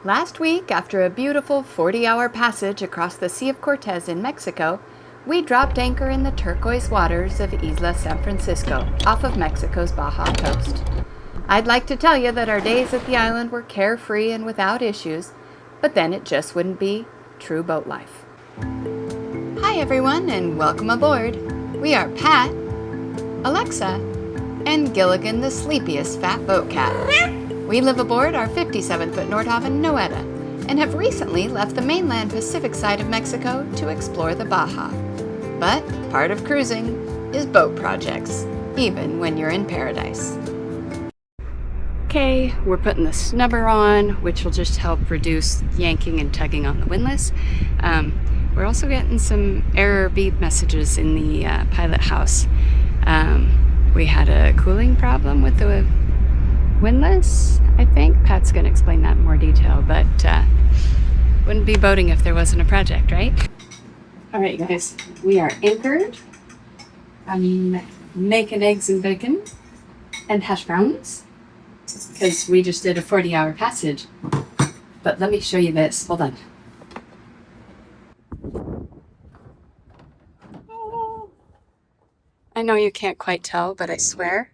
Last week, after a beautiful 40-hour passage across the Sea of Cortez in Mexico, we dropped anchor in the turquoise waters of Isla San Francisco, off of Mexico's Baja coast. I'd like to tell you that our days at the island were carefree and without issues, but then it just wouldn't be true boat life. Hi everyone, and welcome aboard. We are Pat, Alexa, and Gilligan, the sleepiest fat boat cat. We live aboard our 57-foot Nordhavn Noeta and have recently left the mainland Pacific side of Mexico to explore the Baja. But part of cruising is boat projects, even when you're in paradise. Okay, we're putting the snubber on, which will just help reduce yanking and tugging on the windlass. We're also getting some error beep messages in the pilot house. We had a cooling problem with the windlass, I think. Pat's going to explain that in more detail, but wouldn't be boating if there wasn't a project, right? All right, guys, we are anchored. I'm making eggs and bacon and hash browns because we just did a 40-hour passage. But let me show you this. Hold on. I know you can't quite tell, but I swear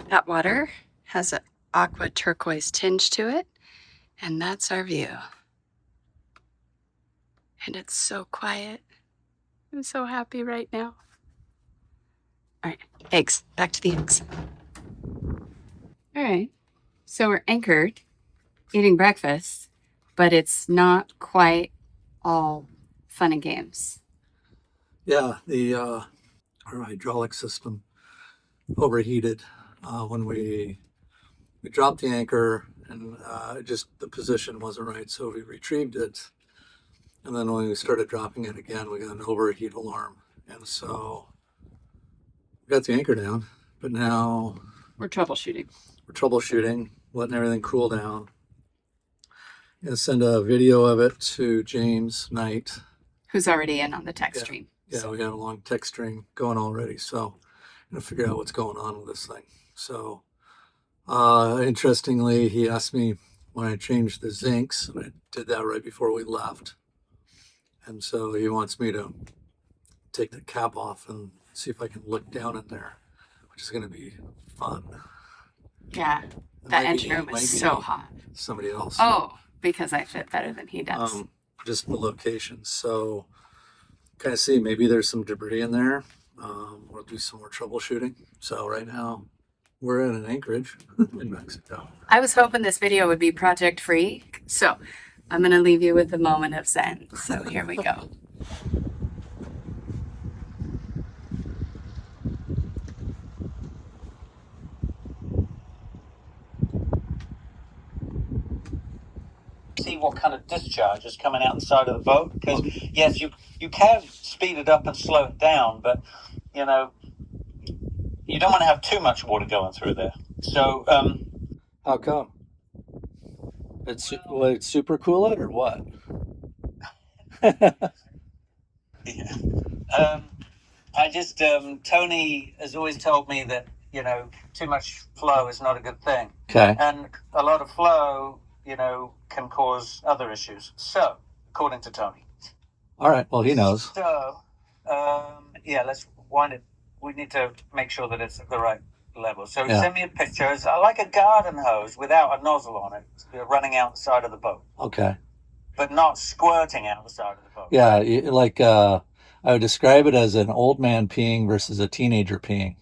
that water has an aqua turquoise tinge to it, and that's our view. And it's so quiet. I'm so happy right now. All right, eggs. Back to the eggs. All right, so we're anchored, eating breakfast, but it's not quite all fun and games. Yeah, our hydraulic system overheated when we dropped the anchor, and just the position wasn't right, so we retrieved it. And then when we started dropping it again, we got an overheat alarm, and so we got the anchor down. But now We're troubleshooting. letting everything cool down, and send a video of it to James Knight, Who's already in on the text stream. Yeah, we got a long text string going already, so I'm gonna figure out what's going on with this thing. So, interestingly, he asked me when I changed the zincs, and I did that right before we left. And so he wants me to take the cap off and see if I can look down in there, which is gonna be fun. Yeah, that engine room is so hot. Somebody else. Oh, because I fit better than he does. Just the location. So, kind of see maybe there's some debris in there. We'll do some more troubleshooting. So right now we're at an Anchorage in Mexico. I was hoping this video would be project free, so I'm going to leave you with a moment of zen. So here we go. See what kind of discharge is coming out the side of the boat, because yes, you can speed it up and slow it down, but you know you don't want to have too much water going through there. So how come? It's super cool it or what? yeah. I just Tony has always told me that too much flow is not a good thing. Okay. And a lot of flow can cause other issues. So, according to Tony. All right. Well, he knows. So, let's wind it. We need to make sure that it's at the right level. So, Send me a picture. It's like a garden hose without a nozzle on it, running out the side of the boat. Okay. But not squirting out the side of the boat. Yeah, like I would describe it as an old man peeing versus a teenager peeing.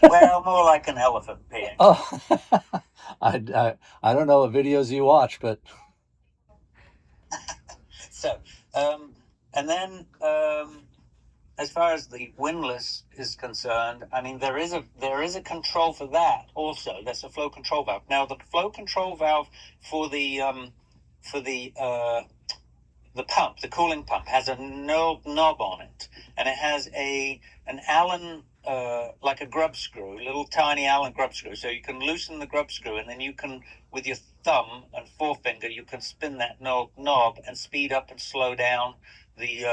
Well, more like an elephant peeing. Oh, I don't know what videos you watch, but so, and then as far as the windlass is concerned, I mean there is a control for that also. That's a flow control valve. Now the flow control valve for the pump, the cooling pump, has a knob on it, and it has an Allen. Like a grub screw, little tiny Allen grub screw. So you can loosen the grub screw, and then you can, with your thumb and forefinger, you can spin that knob and speed up and slow down the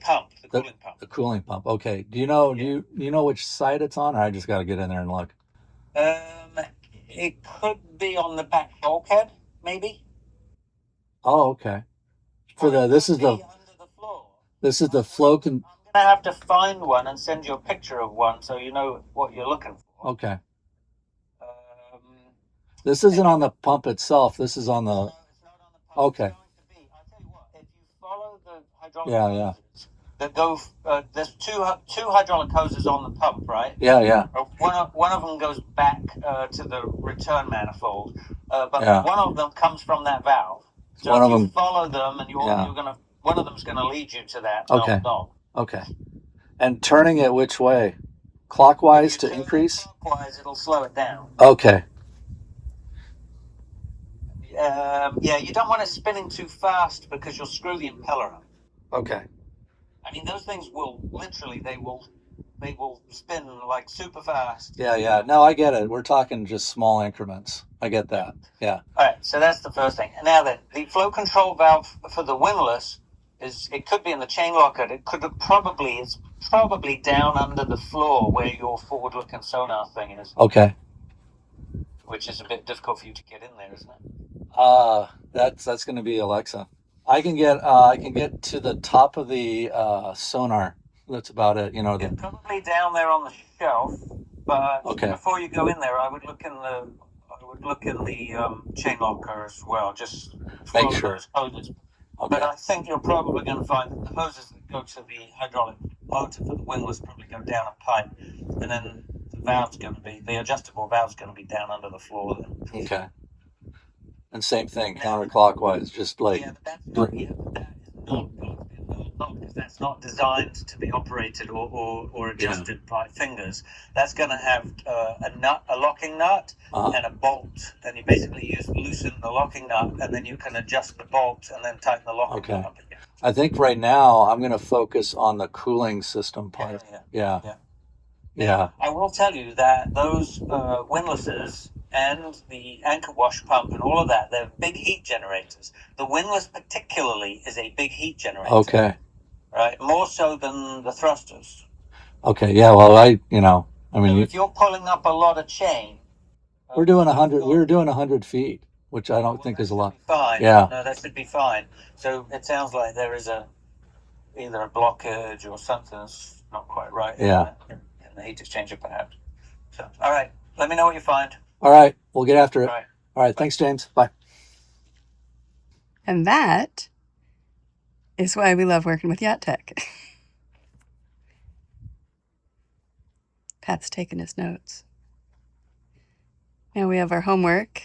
pump, the cooling pump. The cooling pump. Okay. Do you know? Do you know which side it's on, or I just got to get in there and look? It could be on the back bulkhead, maybe. Oh, okay. For the Under the floor. this is the flow I'm gonna have to find one and send you a picture of one so you know what you're looking for. Okay. Um, This isn't on the pump itself. This is on the. no, it's not on the pump. Okay. It's going to be. I'll tell you what. If you follow the hydraulic Yeah, hoses that go, there's two hydraulic hoses on the pump, right? Yeah. One of them goes back to the return manifold, but Yeah. one of them comes from that valve. So One if of you them- follow them, and you're gonna, one of them's gonna lead you to that. Okay. Knob. Okay. And turning it which way? Clockwise If you to turn it increase? clockwise, it'll slow it down. Okay. Yeah, you don't want it spinning too fast because you'll screw the impeller up. Okay. I mean, those things will literally, they will spin like super fast. Yeah. No, I get it. We're talking just small increments. I get that. Yeah. All right, so that's the first thing. Now then, the flow control valve for the windlass it could be in the chain locker. It's probably down under the floor where your forward-looking sonar thing is. Okay. Which is a bit difficult for you to get in there, isn't it? That's going to be Alexa. I can get to the top of the sonar. That's about it. You know. It's probably down there on the shelf. But before you go in there, I would look in the chain locker as well. Just make sure. Those hoses. Okay. But I think you're probably going to find that the hoses that go to the hydraulic motor for the windlass probably go down a pipe, and then the adjustable valve's going to be down under the floor then. Okay. And same thing, counterclockwise, just like. Yeah, but that is not going to be a knob because that's not designed to be operated or adjusted by fingers. That's going to have a locking nut and a bolt, and you basically loosen the locking nut, and then you can adjust the bolt and then tighten the locking nut up again. I think right now I'm going to focus on the cooling system part. Yeah. I will tell you that those windlasses and the anchor wash pump and all of that, they're big heat generators. The windlass particularly is a big heat generator. Okay. Right? More so than the thrusters. Okay, yeah, well, so if you're pulling up a lot of chain... we're doing 100 feet, which I don't think is a lot. Fine. Yeah. No, that should be fine. So it sounds like there is either a blockage or something that's not quite right in the heat exchanger, perhaps. So, all right, let me know what you find. All right, we'll get after it. All right, thanks, James. Bye. And that is why we love working with Yacht Tech. Pat's taking his notes. Now we have our homework.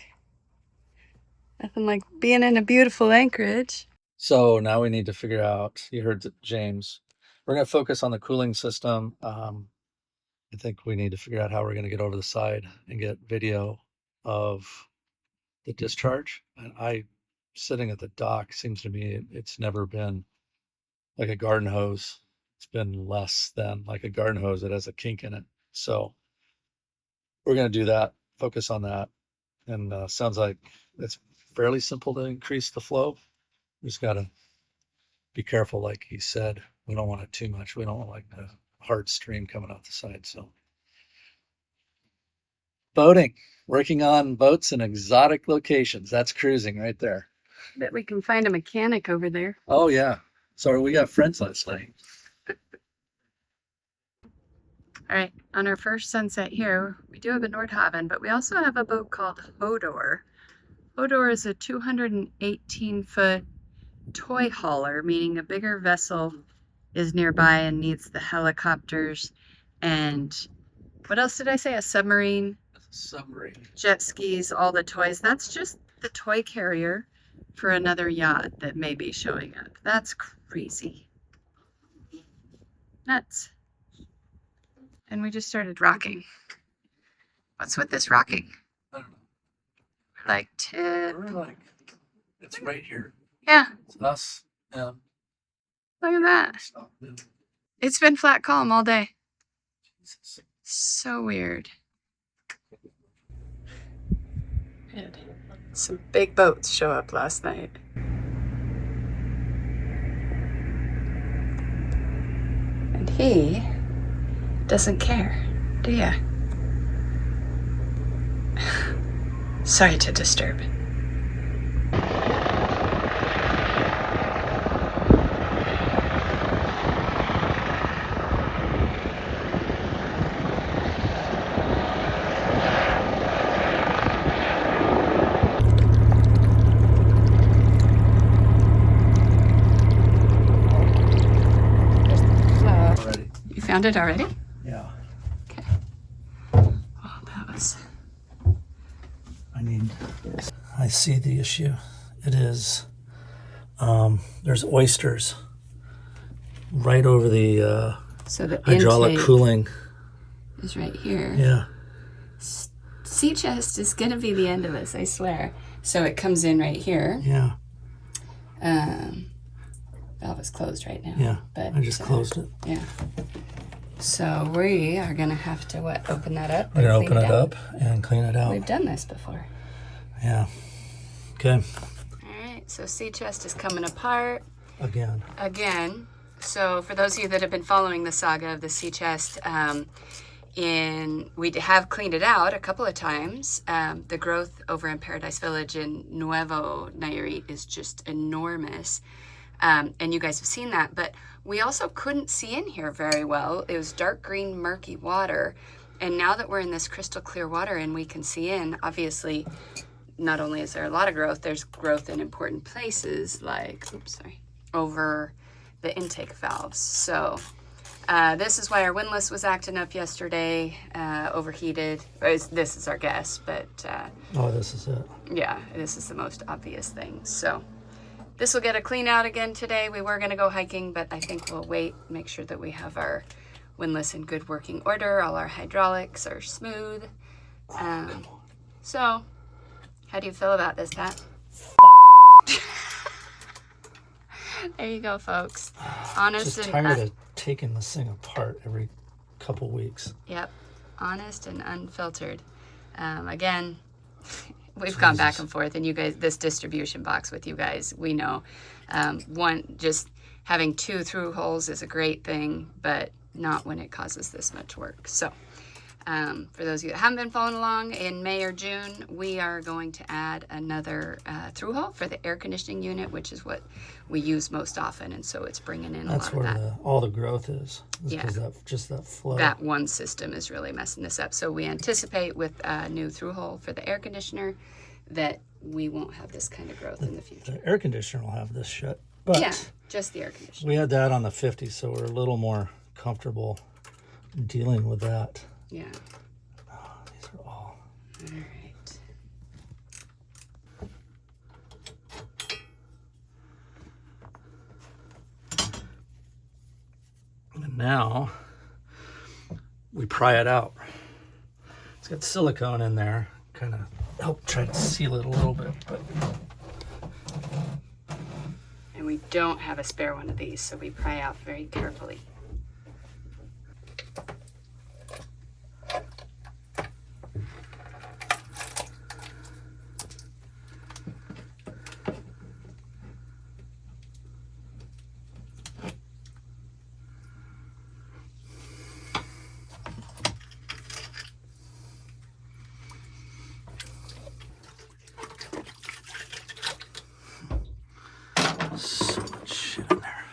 Nothing like being in a beautiful Anchorage. So now we need to figure out, you heard James, we're going to focus on the cooling system. I think we need to figure out how we're going to get over the side and get video of the discharge. And sitting at the dock, seems to me it's never been like a garden hose. It's been less than like a garden hose that has a kink in it. So we're going to do that, focus on that. And sounds like it's fairly simple to increase the flow. We just got to be careful, like he said. We don't want it too much. We don't want like the hard stream coming off the side. So boating, working on boats in exotic locations. That's cruising right there. Bet we can find a mechanic over there. Oh yeah. So we got friends last night. All right, on our first sunset here, we do have a Nordhavn, but we also have a boat called Hodor. Hodor is a 218-foot toy hauler, meaning a bigger vessel is nearby and needs the helicopters and what else did I say? A submarine, jet skis, all the toys. That's just the toy carrier for another yacht that may be showing up. That's crazy. Nuts. And we just started rocking. What's with this rocking? I don't know. Like tip. We're like, it's right here. Yeah. It's us. Yeah. Look at that. It's been flat calm all day. Jesus. So weird. Good. Some big boats show up last night. And he doesn't care, do ya? Sorry to disturb. found it already? Yeah. Okay. Oh, that was... I see the issue. It is, there's oysters right over the so the hydraulic intake cooling. is right here. Yeah. Sea chest is going to be the end of this, I swear. So it comes in right here. Yeah. Valve is closed right now. Yeah. But I just closed it. Yeah. So we are going to have to, open that up? We're going to open it up and clean it out. We've done this before. Yeah. Okay. All right. So sea chest is coming apart. Again. So for those of you that have been following the saga of the sea chest, we have cleaned it out a couple of times. The growth over in Paradise Village in Nuevo Nayarit is just enormous. And you guys have seen that, but we also couldn't see in here very well. It was dark green, murky water. And now that we're in this crystal clear water and we can see in, obviously, not only is there a lot of growth, there's growth in important places like, over the intake valves. So this is why our windlass was acting up yesterday, overheated. This is our guess, but... this is it. Yeah, this is the most obvious thing. So this will get a clean out again today. We were going to go hiking, but I think we'll wait, make sure that we have our windlass in good working order. All our hydraulics are smooth. So, how do you feel about this, Pat? There you go, folks. Honest just and tired of taking this thing apart every couple weeks. Yep, honest and unfiltered. Again, we've gone back and forth, and you guys, this distribution box with you guys, we know. Just having 2 through holes is a great thing, but not when it causes this much work. So, for those of you that haven't been following along, in May or June, we are going to add another through hole for the air conditioning unit, which is what we use most often, and so it's bringing in a lot of that. That's where all the growth is. Yeah. Because that flow. That one system is really messing this up. So we anticipate with a new through hole for the air conditioner that we won't have this kind of growth in the future. The air conditioner will have this shit. But yeah, just the air conditioner. We had that on the 50, so we're a little more comfortable dealing with that. Yeah. Oh, these are all right. And now we pry it out. It's got silicone in there, kind of help try to seal it a little bit, but and we don't have a spare one of these, so we pry out very carefully. so much shit in there.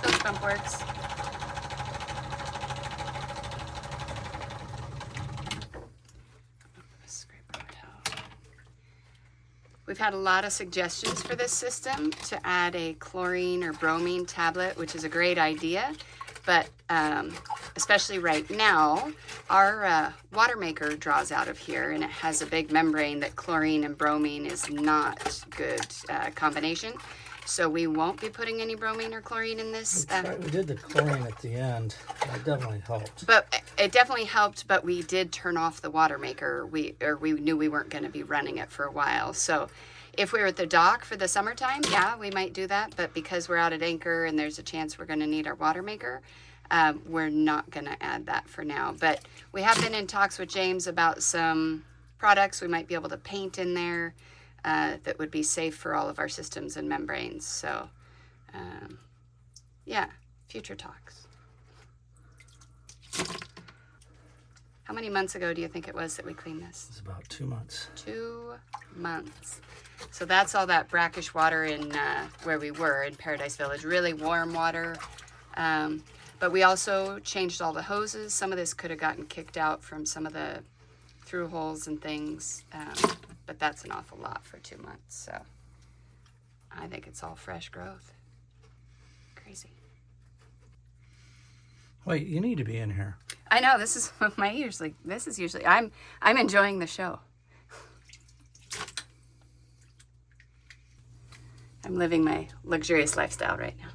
Those pump works. We've had a lot of suggestions for this system to add a chlorine or bromine tablet, which is a great idea, but especially right now, our water maker draws out of here and it has a big membrane that chlorine and bromine is not good combination. So we won't be putting any bromine or chlorine in this. We did the chlorine at the end. That definitely helped. But it definitely helped, but we did turn off the water maker. We knew we weren't going to be running it for a while. So if we were at the dock for the summertime, yeah, we might do that. But because we're out at anchor and there's a chance we're going to need our water maker, we're not going to add that for now. But we have been in talks with James about some products we might be able to paint in there. That would be safe for all of our systems and membranes. So, yeah, future talks. How many months ago do you think it was that we cleaned this? It's about 2 months. 2 months. So that's all that brackish water in where we were in Paradise Village. Really warm water. But we also changed all the hoses. Some of this could have gotten kicked out from some of the through holes and things, but that's an awful lot for 2 months. So I think it's all fresh growth. Crazy. Wait, you need to be in here. I know, this is usually I'm enjoying the show. I'm living my luxurious lifestyle right now.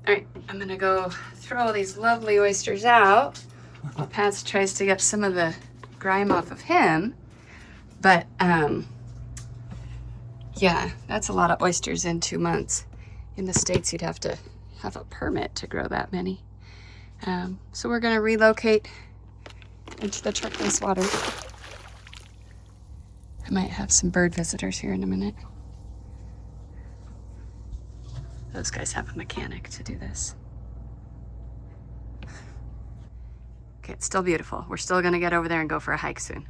All right, I'm gonna go throw all these lovely oysters out while Pat tries to get some of the grime off of him. But yeah, that's a lot of oysters in 2 months. In the States, you'd have to have a permit to grow that many. So we're gonna relocate into the turquoise water. I might have some bird visitors here in a minute. Those guys have a mechanic to do this. Okay, it's still beautiful. We're still gonna get over there and go for a hike soon.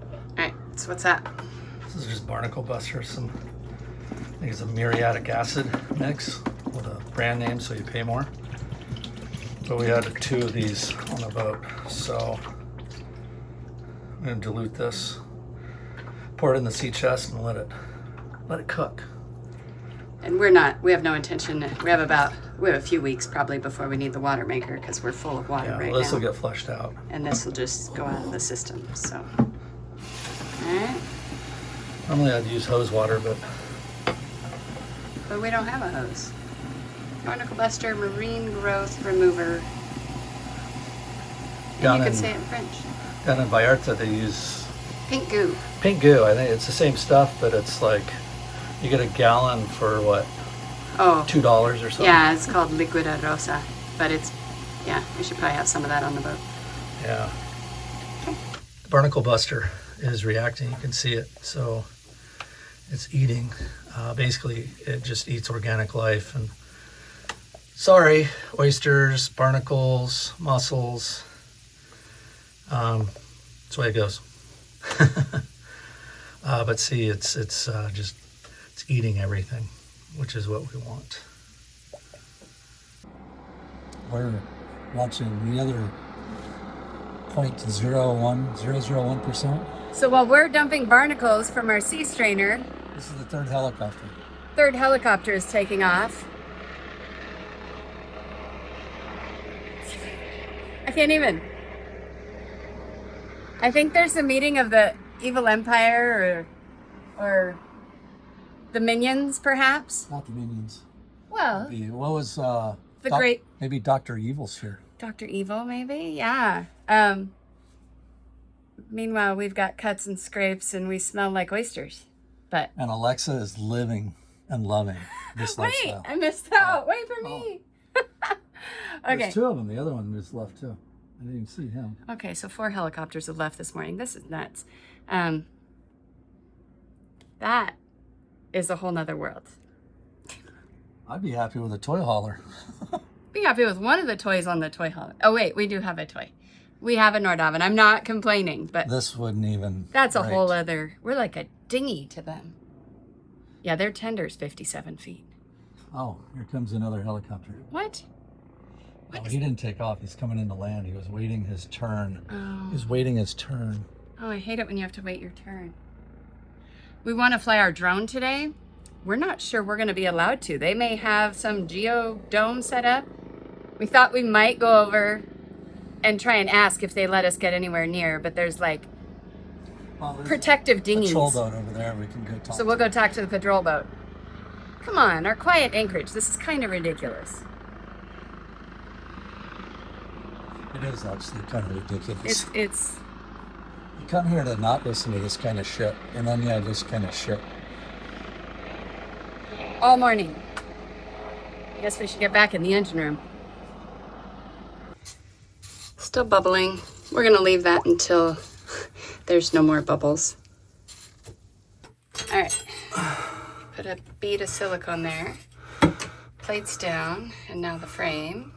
All right, so what's that? This is just Barnacle Buster, I think it's a muriatic acid mix with a brand name so you pay more. But we added 2 of these on the boat, so I'm gonna dilute this, pour it in the sea chest and let it cook. And we have no intention, we have a few weeks probably before we need the water maker because we're full of water right well, this now. will get flushed out. And this will just go out of the system, so. All right, Normally I'd use hose water, but we don't have a hose. Barnacle Buster Marine Growth Remover. And Down you can in- say it in French. down in Vallarta they use Pink goo. pink goo. I think it's the same stuff, but it's like you get a gallon for what, Oh, $2 or something? yeah, it's called Liquida Rosa, but we should probably have some of that on the boat. Yeah. The Barnacle Buster is reacting. You can see it. So it's eating. Basically, it just eats organic life. And sorry, oysters, barnacles, mussels. That's the way it goes. But see, it's eating everything, which is what we want. We're watching the other 0.001%. So while we're dumping barnacles from our sea strainer, This is the third helicopter. third helicopter is taking off. I can't even. I think there's a meeting of the evil empire or the minions, perhaps. Not the minions. Well, What was great maybe Dr. Evil's here. Dr. Evil, maybe. Yeah. Meanwhile, we've got cuts and scrapes, and we smell like oysters. But And Alexa is living and loving this wait, lifestyle. I missed out. Wait for me. Okay. There's 2 of them. The other one just left too. I didn't even see him. Okay, so 4 helicopters have left this morning. This is nuts. That is a whole nother world. I'd be happy with a toy hauler. Be happy with one of the toys on the toy hauler. Oh wait, we do have a toy. We have a Nordhavn. I'm not complaining, but This wouldn't even. that's a rate. whole other. We're like a dinghy to them. Yeah, their tender's 57 feet. Oh, here comes another helicopter. What? Oh, he didn't take off. He's coming in to land. He was waiting his turn. Oh. He's waiting his turn. Oh, I hate it when you have to wait your turn. We want to fly our drone today. We're not sure we're going to be allowed to. They may have some geodome set up. We thought we might go over and try and ask if they let us get anywhere near, but there's like Well, there's protective a dinghies. patrol boat over there. We can go talk. So we'll go talk to the patrol boat. Come on, our quiet Anchorage. This is kind of ridiculous. It is actually kind of ridiculous. It's You come here to not listen to this kind of shit, and then this kind of shit. all morning. I guess we should get back in the engine room. Still bubbling. We're gonna leave that until there's no more bubbles. All right. Put a bead of silicone there. Plates down, and now the frame.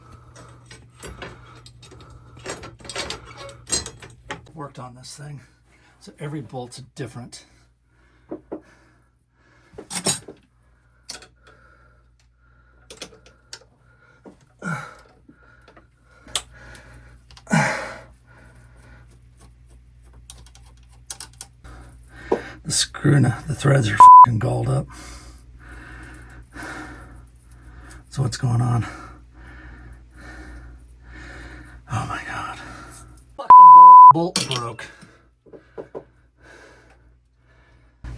Worked on this thing, so every bolt's different. The screw, the threads are f***ing galled up. So what's going on? Oh my god. Fucking bolt broke.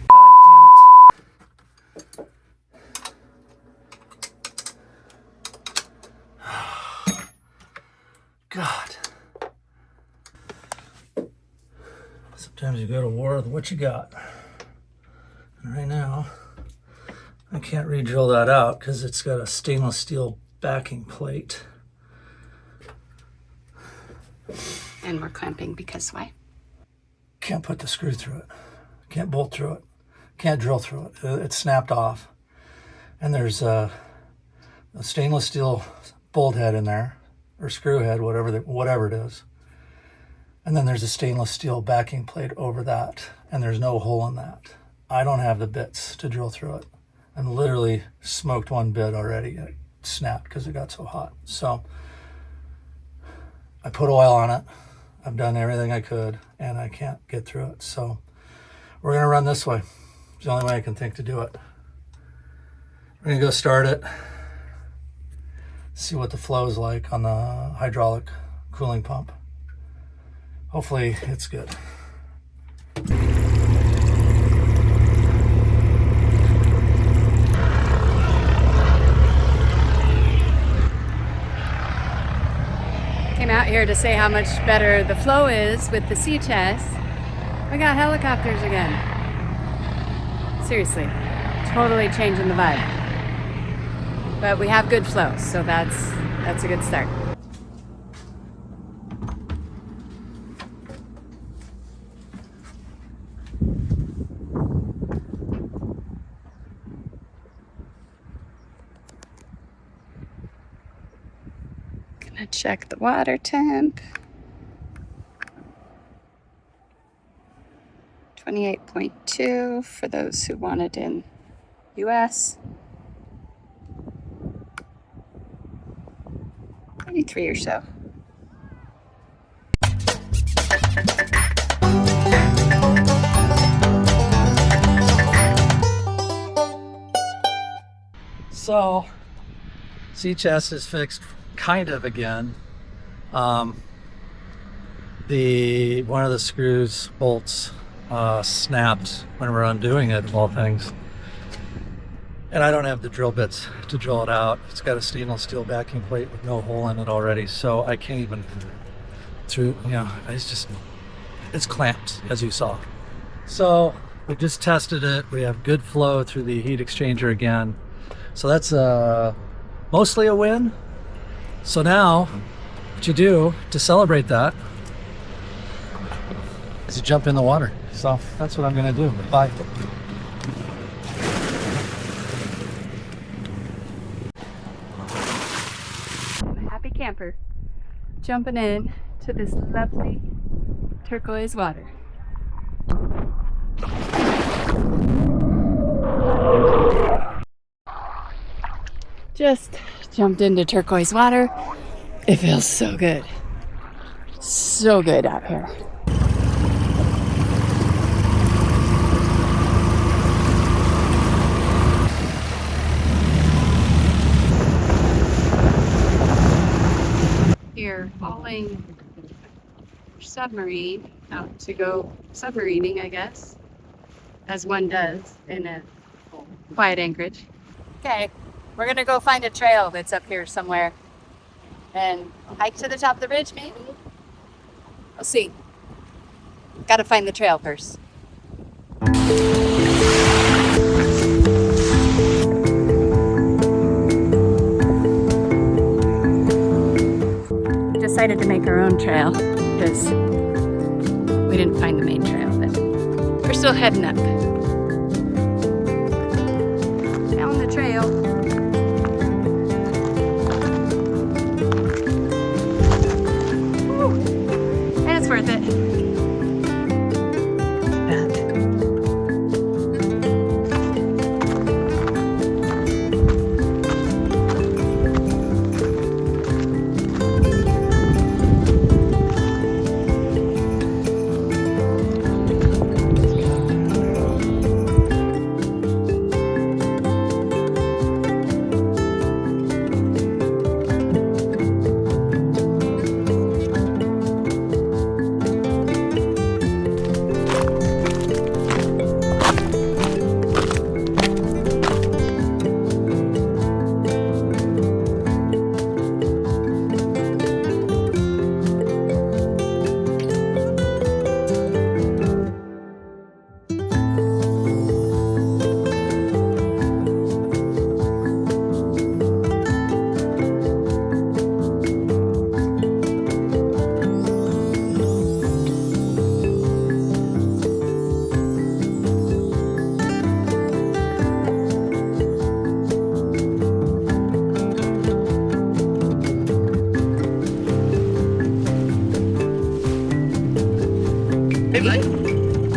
God damn it. God. Sometimes you go to war with what you got. And right now, I can't re-drill that out because it's got a stainless steel backing plate. And we're clamping because why? Can't put the screw through it. Can't bolt through it. Can't drill through it. It's snapped off. And there's a stainless steel bolt head in there, or screw head, whatever it is. And then there's a stainless steel backing plate over that, and there's no hole in that. I don't have the bits to drill through it. I'm literally smoked one bit already. It snapped because it got so hot. So I put oil on it. I've done everything I could, and I can't get through it. So we're gonna run this way. It's the only way I can think to do it. We're gonna go start it, see what the flow is like on the hydraulic cooling pump. Hopefully it's good. Came out here to say how much better the flow is with the sea chest. We got helicopters again. Seriously, totally changing the vibe. But we have good flow, so that's a good start. Gonna check the water temp. 28.2 for those who want it in US. 83 or so. So, sea chest is fixed kind of again. One of the screws, bolts, snapped when we're undoing it, of all things. And I don't have the drill bits to drill it out. It's got a stainless steel backing plate with no hole in it already, so I can't even it's clamped, as you saw. So we just tested it. We have good flow through the heat exchanger again. So that's mostly a win. So now what you do to celebrate that is you jump in the water. So that's what I'm gonna do. Bye. Happy camper jumping in to this lovely turquoise water. Just jumped into turquoise water. It feels so good. So good out here. Here, following submarine out to go submarining, I guess, as one does in a quiet Anchorage. Okay, we're gonna go find a trail that's up here somewhere and hike to the top of the ridge, maybe? We'll see. Gotta find the trail first. Decided to make our own trail because we didn't find the main trail, but we're still heading up. Found the trail. Woo. And it's worth it.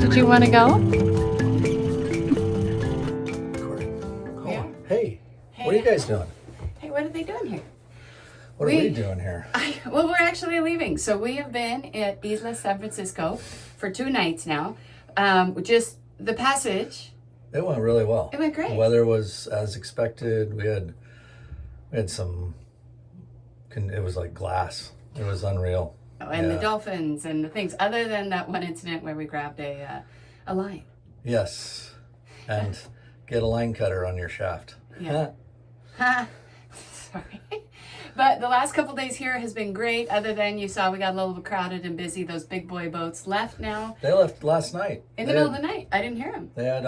Did you want to go? Oh, Yeah. hey, what are you guys doing? Hey, what are they doing here? What are we doing here? Well, we're actually leaving. So we have been at Isla San Francisco for 2 nights now. Just the passage. It went really well. It went great. The weather was as expected. We had some. It was like glass. It was unreal. Oh, and the dolphins and the things. Other than that one incident where we grabbed a line. Yes, and get a line cutter on your shaft. Yeah. Sorry. But the last couple days here has been great. Other than you saw we got a little crowded and busy. Those big boy boats left now. They left last night. In the middle of the night. I didn't hear them. They had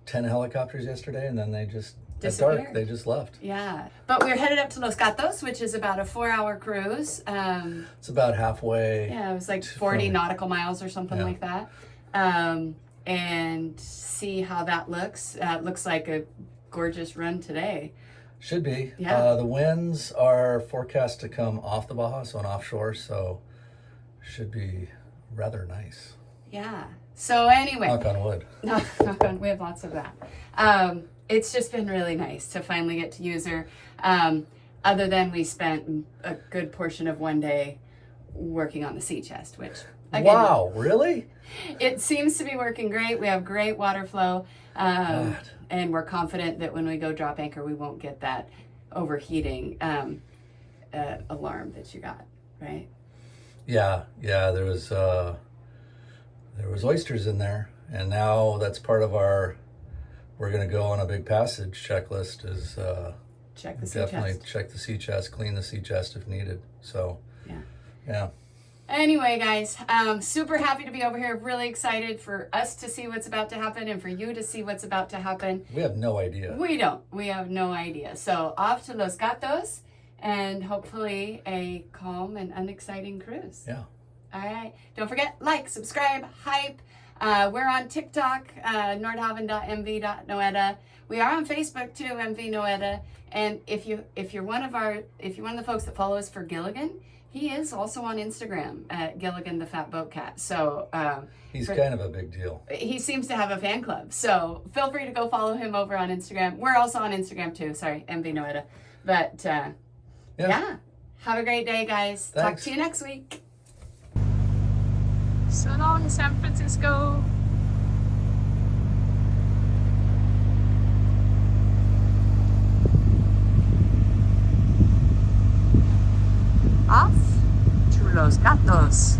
10 helicopters yesterday, and then they just at dark they just left. Yeah. But we're headed up to Los Gatos, which is about a 4-hour cruise. It's about halfway. Yeah, it was like 40 nautical miles or something like that. And see how that looks. Looks like a gorgeous run today. Should be. Yeah. The winds are forecast to come off the Baja, so an offshore, so should be rather nice. Yeah. So anyway. Knock on wood. No, knock on. We have lots of that. It's just been really nice to finally get to use her. Other than we spent a good portion of one day working on the sea chest, which again, wow, really? It seems to be working great. We have great water flow. And we're confident that when we go drop anchor, we won't get that overheating alarm that you got, right? Yeah. There was oysters in there, and now that's part of our. We're going to go on a big passage checklist. Is check the sea definitely chest. Check the sea chest, clean the sea chest if needed. So yeah. Anyway, guys, super happy to be over here. Really excited for us to see what's about to happen and for you to see what's about to happen. We have no idea. We don't. We have no idea. So off to Los Gatos and hopefully a calm and unexciting cruise. Yeah. All right. Don't forget, like, subscribe, hype. We're on TikTok, nordhavn.mv.noeta. We are on Facebook too, MV Noeta. And if you're one of the folks that follow us for Gilligan, he is also on Instagram at Gilligan the Fat Boat Cat. So he's kind of a big deal. He seems to have a fan club. So feel free to go follow him over on Instagram. We're also on Instagram too. Sorry, MV Noeta. But yeah. Have a great day, guys. Thanks. Talk to you next week. So long, San Francisco. Off to Los Gatos.